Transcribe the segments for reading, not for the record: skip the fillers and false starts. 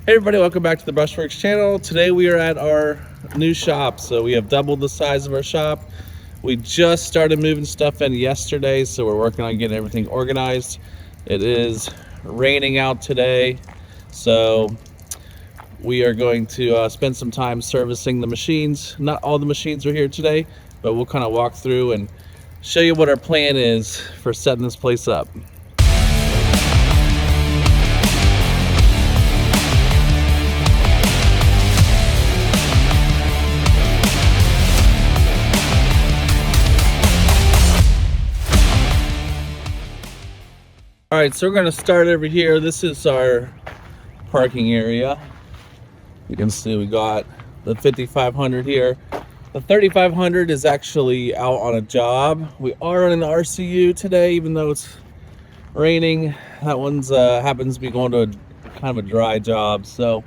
Hey everybody, welcome back to the Brushworks channel. Today we are at our new shop. So we have doubled the size of our shop. We just started moving stuff in yesterday, so we're working on getting everything organized. It is raining out today, so we are going to spend some time servicing the machines. Not all the machines are here today, but we'll kind of walk through and show you what our plan is for setting this place up. All right, so we're going to start over here. This is our parking area. You can see we got the 5500 here. The 3500 is actually out on a job. We are in the RCU today, even though it's raining. That one's happens to be going to a kind of a dry job. So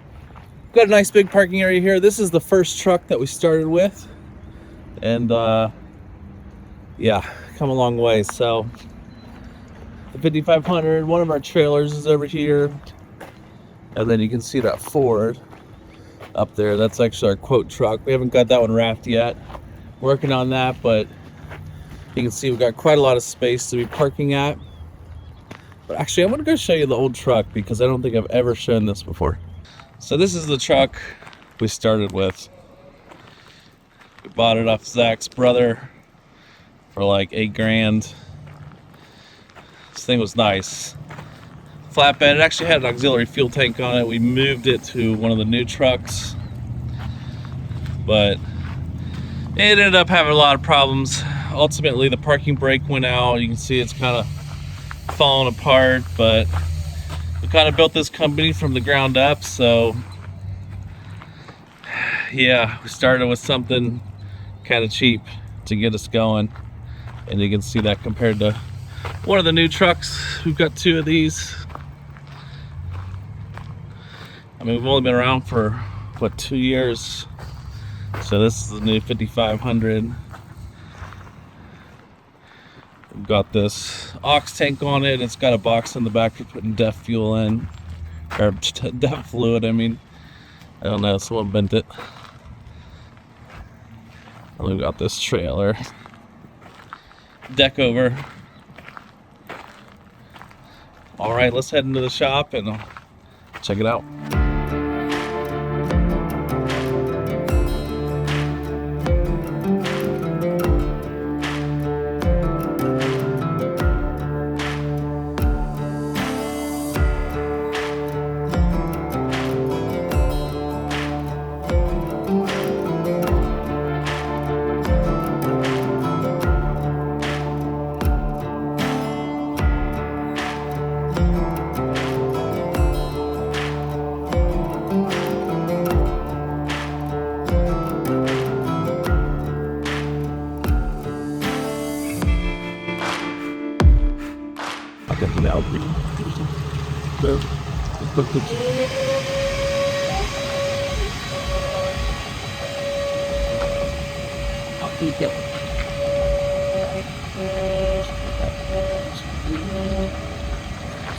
we've got a nice big parking area here. This is the first truck that we started with, and yeah, come a long way. So the 5500, one of our trailers is over here, and then you can see that Ford up there. That's actually our quote truck. We haven't got that one wrapped yet. Working on that, but you can see we've got quite a lot of space to be parking at. But actually, I'm gonna go show you the old truck because I don't think I've ever shown this before. So this is the truck we started with. We bought it off Zach's brother for like $8,000. This thing was nice. Flatbed. It actually had an auxiliary fuel tank on it. We moved it to one of the new trucks, but it ended up having a lot of problems. Ultimately, the parking brake went out. You can see it's kind of falling apart, but we kind of built this company from the ground up. So yeah, we started with something kind of cheap to get us going, and you can see that compared to one of the new trucks. We've got two of these. I mean, we've only been around for what, 2 years. So this is the new 5500. We've got this aux tank on it. It's got a box in the back for putting DEF fuel in, or DEF fluid. I mean, I don't know, someone bent it. And we've got this trailer, deck over. All right, let's head into the shop and check it out.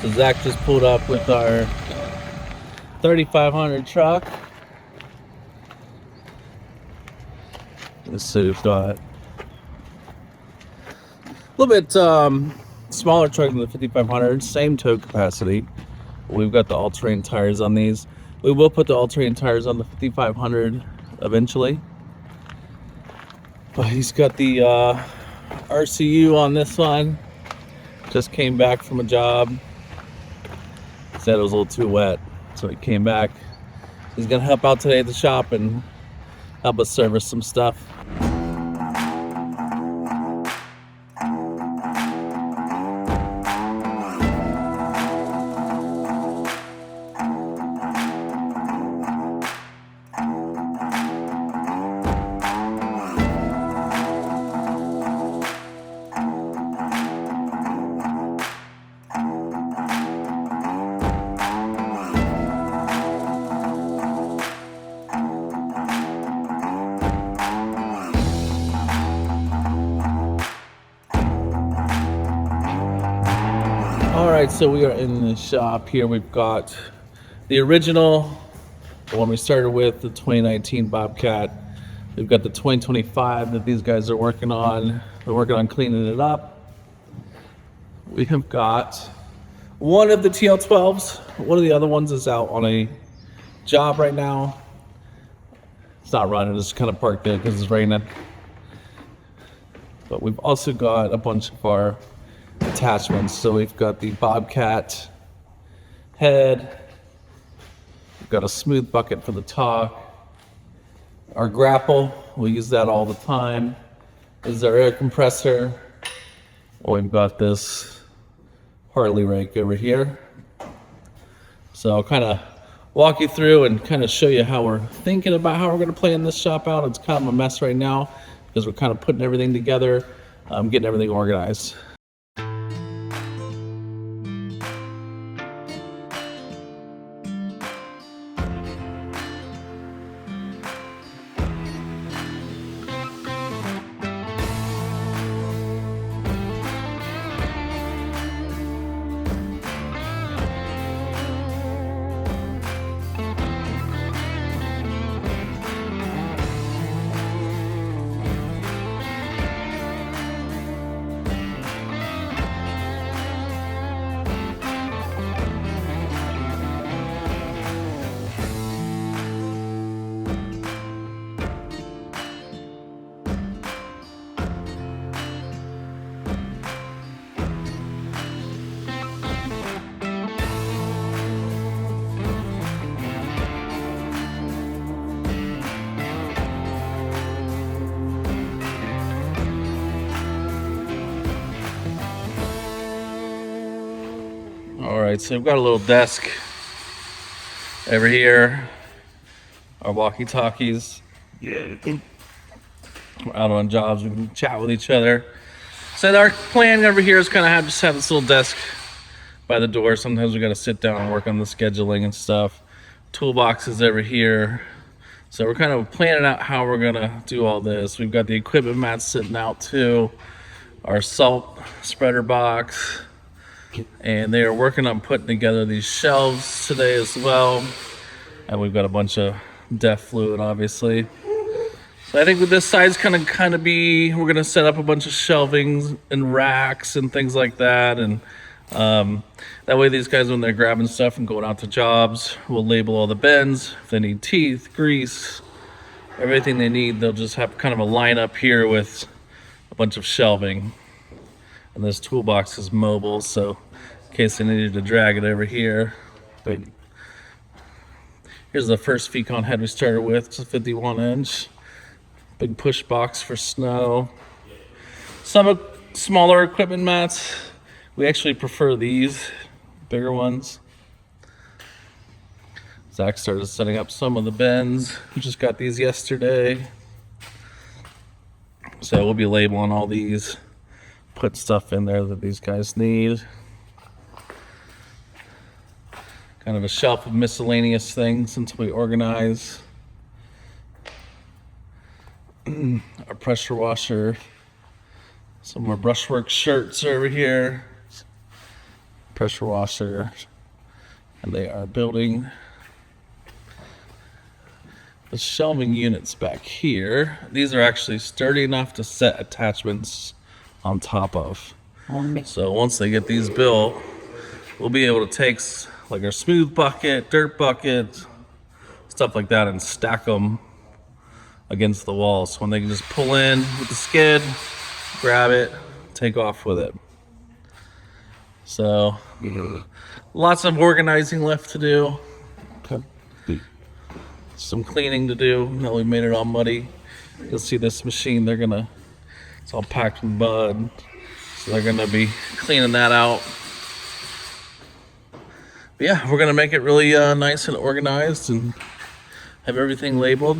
So Zach just pulled up with our 3500 truck. Let's see, we've got a little bit smaller truck than the 5500, same tow capacity. We've got the all-terrain tires on these. We will put the all-terrain tires on the 5500 eventually. But he's got the RCU on this one. Just came back from a job. Said it was a little too wet, so he came back. He's gonna help out today at the shop and help us service some stuff. All right, so we are in the shop here. We've got the original The one we started with, the 2019 Bobcat. We've got the 2025 that these guys are working on. They're working on cleaning it up. We have got one of the TL12s. One of the other ones is out on a job right now. It's not running, it's kind of parked there because it's raining. But we've also got a bunch of our attachments. So we've got the Bobcat head. We've got a smooth bucket for the top. Our grapple, we use that all the time. This is our air compressor. We've got this Harley rake over here. So I'll kind of walk you through and kind of show you how we're thinking about how we're going to plan this shop out. It's kind of a mess right now because we're kind of putting everything together, getting everything organized. All right, so we've got a little desk over here. Our walkie-talkies. Yeah. We're out on jobs, we can chat with each other. So our plan over here is kind of just have this little desk by the door. Sometimes we got to sit down and work on the scheduling and stuff. Toolboxes over here. So we're kind of planning out how we're gonna do all this. We've got the equipment mats sitting out too. Our salt spreader box. And they are working on putting together these shelves today as well. And we've got a bunch of DEF fluid, obviously. So I think with this side's kind of be, we're gonna set up a bunch of shelvings and racks and things like that. And that way these guys, when they're grabbing stuff and going out to jobs, will label all the bins. If they need teeth, grease, everything they need, they'll just have kind of a line up here with a bunch of shelving. And this toolbox is mobile, so in case they needed to drag it over here. But here's the first Fecon head we started with. It's a 51-inch. Big push box for snow. Some smaller equipment mats. We actually prefer these bigger ones. Zach started setting up some of the bins. We just got these yesterday. So we'll be labeling all these. Put stuff in there that these guys need. Kind of a shelf of miscellaneous things until we organize. Our pressure washer. Some more Brushworks shirts over here. Pressure washer. And they are building the shelving units back here. These are actually sturdy enough to set attachments on top of. So once they get these built, we'll be able to take like our smooth bucket, dirt bucket, stuff like that, and stack them against the wall. So when they can just pull in with the skid, grab it, take off with it. So lots of organizing left to do. Okay. Some cleaning to do. Now we made it all muddy. You'll see this machine, it's all packed with mud, so they're gonna be cleaning that out. But yeah, we're gonna make it really nice and organized and have everything labeled.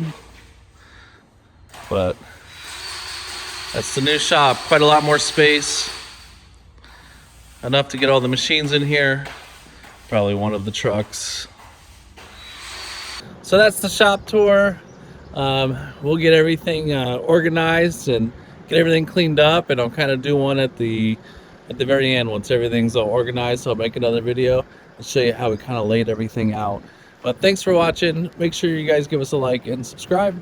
But that's the new shop. Quite a lot more space. Enough to get all the machines in here. Probably one of the trucks. So that's the shop tour. We'll get everything organized and get everything cleaned up, and I'll kind of do one at the very end once everything's all organized. So I'll make another video and show you how we kind of laid everything out. But thanks for watching. Make sure you guys give us a like and subscribe.